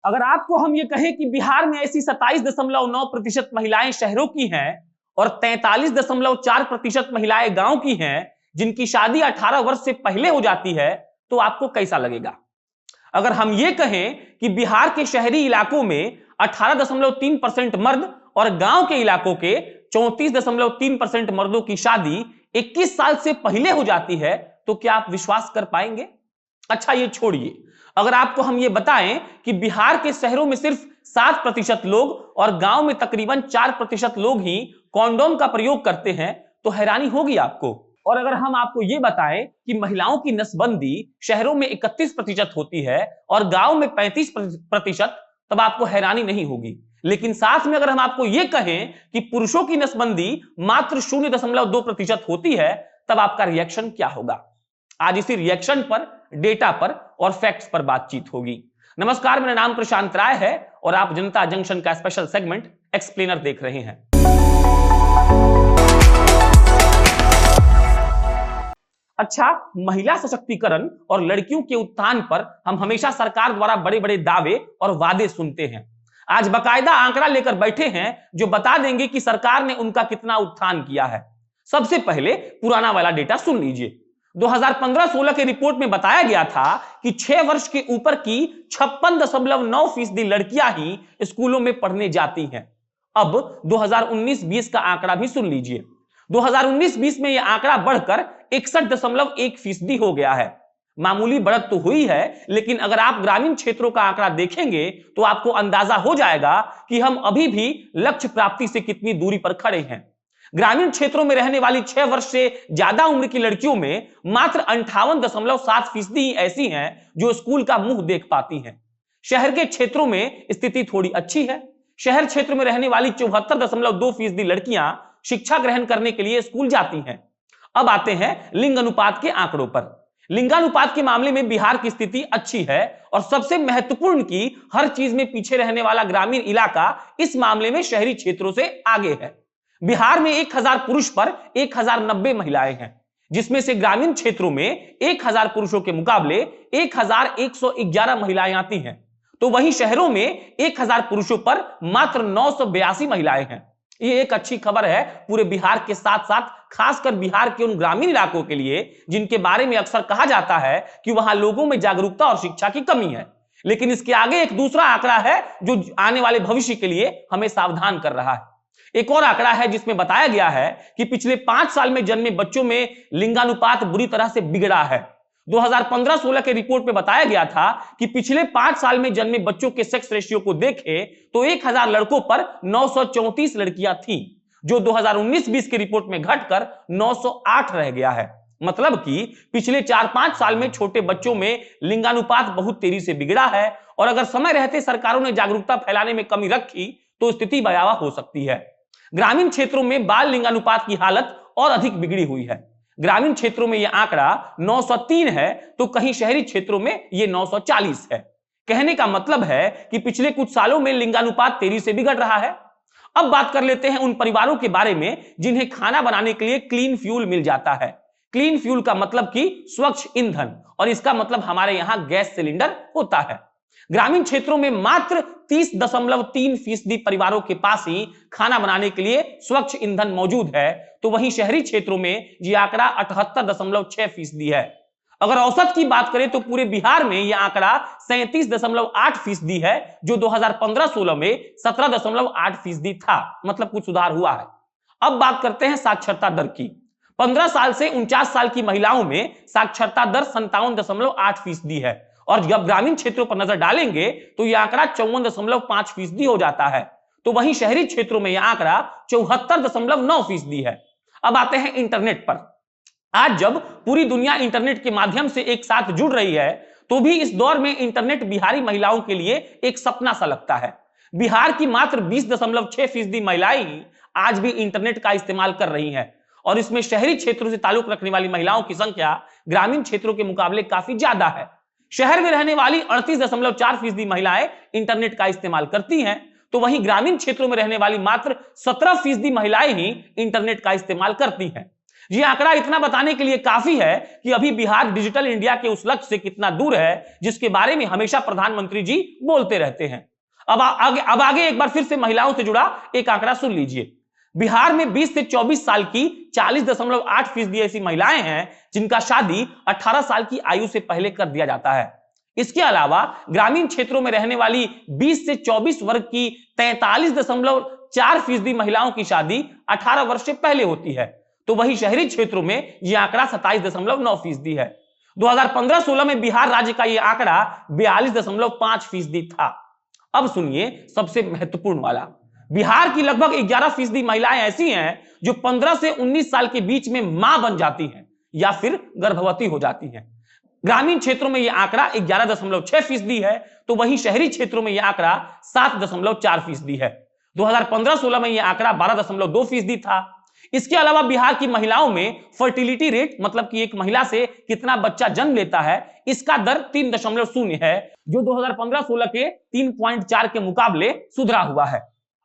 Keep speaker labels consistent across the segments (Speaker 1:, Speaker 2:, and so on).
Speaker 1: अगर आपको हम ये कहें कि बिहार में ऐसी 27.9% महिलाएं शहरों की हैं और 43.4% महिलाएं गांव की हैं जिनकी शादी 18 वर्ष से पहले हो जाती है, तो आपको कैसा लगेगा? अगर हम ये कहें कि बिहार के शहरी इलाकों में 18.3% मर्द और गांव के इलाकों के 34.3% मर्दों की शादी 21 साल से पहले हो जाती है, तो क्या आप विश्वास कर पाएंगे? अच्छा, ये छोड़िए, अगर आपको हम ये बताएं कि बिहार के शहरों में सिर्फ 7% लोग और गांव में तकरीबन 4% लोग ही कॉन्डोम का प्रयोग करते हैं, तो हैरानी होगी आपको। और अगर हम आपको ये बताएं कि महिलाओं की नसबंदी शहरों में 31% होती है और गांव में 35%, तब आपको हैरानी नहीं होगी। लेकिन साथ में अगर हम आपको ये कहें कि पुरुषों की नसबंदी मात्र 0.2% होती है, तब आपका रिएक्शन क्या होगा? आज इसी रिएक्शन पर, डेटा पर और फैक्ट्स पर बातचीत होगी। नमस्कार, मेरा नाम प्रशांत राय है और आप जनता जंक्शन का स्पेशल सेगमेंट एक्सप्लेनर देख रहे हैं। अच्छा, महिला सशक्तिकरण और लड़कियों के उत्थान पर हम हमेशा सरकार द्वारा बड़े बड़े दावे और वादे सुनते हैं। आज बकायदा आंकड़ा लेकर बैठे हैं जो बता देंगे कि सरकार ने उनका कितना उत्थान किया है। सबसे पहले पुराना वाला डेटा सुन लीजिए। 2015-16 के रिपोर्ट में बताया गया था कि 6 वर्ष के ऊपर की 56.9% लड़कियां ही स्कूलों में पढ़ने जाती हैं। अब 2019-20 का आंकड़ा भी सुन लीजिए। 2019-20 में यह आंकड़ा बढ़कर 61.1% हो गया है। मामूली बढ़त तो हुई है, लेकिन अगर आप ग्रामीण क्षेत्रों का आंकड़ा देखेंगे तो आपको अंदाजा हो जाएगा कि हम अभी भी लक्ष्य प्राप्ति से कितनी दूरी पर खड़े हैं। ग्रामीण क्षेत्रों में रहने वाली 6 वर्ष से ज्यादा उम्र की लड़कियों में मात्र 58.7% ही ऐसी हैं जो स्कूल का मुंह देख पाती हैं। शहर के क्षेत्रों में स्थिति थोड़ी अच्छी है। शहर क्षेत्र में रहने वाली 74.2% लड़कियां शिक्षा ग्रहण करने के लिए स्कूल जाती हैं। अब आते हैं लिंग अनुपात के आंकड़ों पर। लिंगानुपात के मामले में बिहार की स्थिति अच्छी है और सबसे महत्वपूर्ण की हर चीज में पीछे रहने वाला ग्रामीण इलाका इस मामले में शहरी क्षेत्रों से आगे है। बिहार में 1000 पुरुष पर 1090 महिलाएं हैं, जिसमें से ग्रामीण क्षेत्रों में 1000 पुरुषों के मुकाबले 1111 महिलाएं आती हैं, तो वहीं शहरों में 1000 पुरुषों पर मात्र 982 महिलाएं हैं। ये एक अच्छी खबर है पूरे बिहार के साथ साथ खासकर बिहार के उन ग्रामीण इलाकों के लिए जिनके बारे में अक्सर कहा जाता है कि वहां लोगों में जागरूकता और शिक्षा की कमी है। लेकिन इसके आगे एक दूसरा आंकड़ा है जो आने वाले भविष्य के लिए हमें सावधान कर रहा है। एक और आंकड़ा है जिसमें बताया गया है कि पिछले 5 साल में जन्मे बच्चों में लिंगानुपात बुरी तरह से बिगड़ा है। 2015-16 के रिपोर्ट में बताया गया था कि पिछले 5 साल में जन्मे बच्चों के सेक्स रेशियो को देखें तो 1000 लड़कों पर 934 लड़कियां थीं, जो 2019-20 के रिपोर्ट में घटकर 908 रह गया है। मतलब कि पिछले 4-5 साल में छोटे बच्चों में लिंगानुपात बहुत तेजी से बिगड़ा है और अगर समय रहते सरकारों ने जागरूकता फैलाने में कमी रखी तो स्थिति भयावह हो सकती है। ग्रामीण क्षेत्रों में बाल लिंगानुपात की हालत और अधिक बिगड़ी हुई है। ग्रामीण क्षेत्रों में यह आंकड़ा 903 है तो कहीं शहरी क्षेत्रों में यह 940 है। कहने का मतलब है कि पिछले कुछ सालों में लिंगानुपात तेजी से बिगड़ रहा है। अब बात कर लेते हैं उन परिवारों के बारे में जिन्हें खाना बनाने के लिए क्लीन फ्यूल मिल जाता है। क्लीन फ्यूल का मतलब कि स्वच्छ ईंधन, और इसका मतलब हमारे यहां गैस सिलेंडर होता है। ग्रामीण क्षेत्रों में मात्र 30.3% परिवारों के पास ही खाना बनाने के लिए स्वच्छ ईंधन मौजूद है, तो वहीं शहरी क्षेत्रों में यह आंकड़ा 78.6% है। अगर औसत की बात करें तो पूरे बिहार में यह आंकड़ा 37.8% है, जो 2015-16 में 17.8% था। मतलब कुछ सुधार हुआ है। अब बात करते हैं साक्षरता दर की। 15 साल से 49 साल की महिलाओं में साक्षरता दर 57.8% है और जब ग्रामीण क्षेत्रों पर नजर डालेंगे तो यह आंकड़ा 54.5% हो जाता है, तो वहीं शहरी क्षेत्रों में यह आंकड़ा 74.9% है। अब आते हैं इंटरनेट पर। आज जब पूरी दुनिया इंटरनेट के माध्यम से एक साथ जुड़ रही है तो भी इस दौर में इंटरनेट बिहारी महिलाओं के लिए एक सपना सा लगता है। बिहार की मात्र 20.6% महिलाएं ही आज भी इंटरनेट का इस्तेमाल कर रही हैं और इसमें शहरी क्षेत्रों से ताल्लुक रखने वाली महिलाओं की संख्या ग्रामीण क्षेत्रों के मुकाबले काफी ज्यादा है। शहर में रहने वाली 38.4% महिलाएं इंटरनेट का इस्तेमाल करती हैं, तो वहीं ग्रामीण क्षेत्रों में रहने वाली मात्र 17% महिलाएं ही इंटरनेट का इस्तेमाल करती हैं। ये आंकड़ा इतना बताने के लिए काफी है कि अभी बिहार डिजिटल इंडिया के उस लक्ष्य से कितना दूर है जिसके बारे में हमेशा प्रधानमंत्री जी बोलते रहते हैं। अब आगे एक बार फिर से महिलाओं से जुड़ा एक आंकड़ा सुन लीजिए। बिहार में 20 से 24 साल की 40.8% ऐसी महिलाएं हैं जिनका शादी 18 साल की आयु से पहले कर दिया जाता है। इसके अलावा ग्रामीण क्षेत्रों में रहने वाली 20 से 24 वर्ग की 43.4% महिलाओं की शादी 18 वर्ष से पहले होती है, तो वही शहरी क्षेत्रों में यह आंकड़ा 27.9% है। 2015-16 में बिहार राज्य का यह आंकड़ा 42.5% था। अब सुनिए सबसे महत्वपूर्ण वाला, बिहार की लगभग 11% महिलाएं ऐसी हैं जो 15 से 19 साल के बीच में मां बन जाती हैं या फिर गर्भवती हो जाती हैं। ग्रामीण क्षेत्रों में यह आंकड़ा 11.6% है, तो वहीं शहरी क्षेत्रों में यह आंकड़ा 7.4% है। 2015-16 में यह आंकड़ा 12.2% था। इसके अलावा बिहार की महिलाओं में फर्टिलिटी रेट, मतलब कि एक महिला से कितना बच्चा जन्म लेता है, इसका दर 3.0 है, जो 2015-16 के 3.4 के मुकाबले सुधरा हुआ है।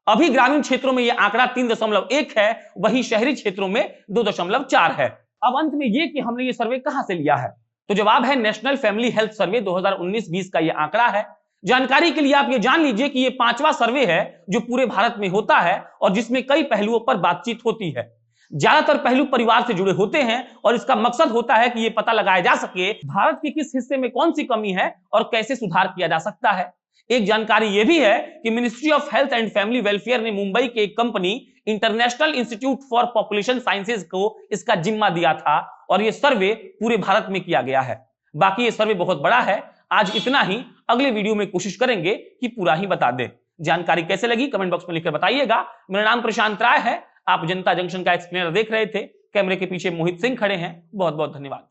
Speaker 1: अभी ग्रामीण क्षेत्रों में यह आंकड़ा 3.1 है, वही शहरी क्षेत्रों में 2.4 है। अब अंत में यह कि हमने ये सर्वे कहां से लिया है, तो जवाब है नेशनल फैमिली हेल्थ सर्वे 2019-20 का यह आंकड़ा है। जानकारी के लिए आप ये जान लीजिए कि यह 5वां सर्वे है जो पूरे भारत में होता है और जिसमें कई पहलुओं पर बातचीत होती है। ज्यादातर पहलू परिवार से जुड़े होते हैं और इसका मकसद होता है कि यह पता लगाया जा सके भारत के किस हिस्से में कौन सी कमी है और कैसे सुधार किया जा सकता है। एक जानकारी यह भी है कि ministry of health and family welfare ने मुंबई के एक company international institute for population sciences को इसका जिम्मा दिया था और यह सर्वे पूरे भारत में किया गया है। बाकी ये सर्वे बहुत बड़ा है। आज इतना ही, अगले वीडियो में कोशिश करेंगे कि पूरा ही बता दें। जानकारी कैसे लगी कमेंट बॉक्स में लिखकर बताइएगा। मेरा नाम प्रशांत राय है, आप जनता जंक्शन का एक्सप्लेनर देख रहे थे। कैमरे के पीछे मोहित सिंह खड़े हैं। बहुत बहुत धन्यवाद।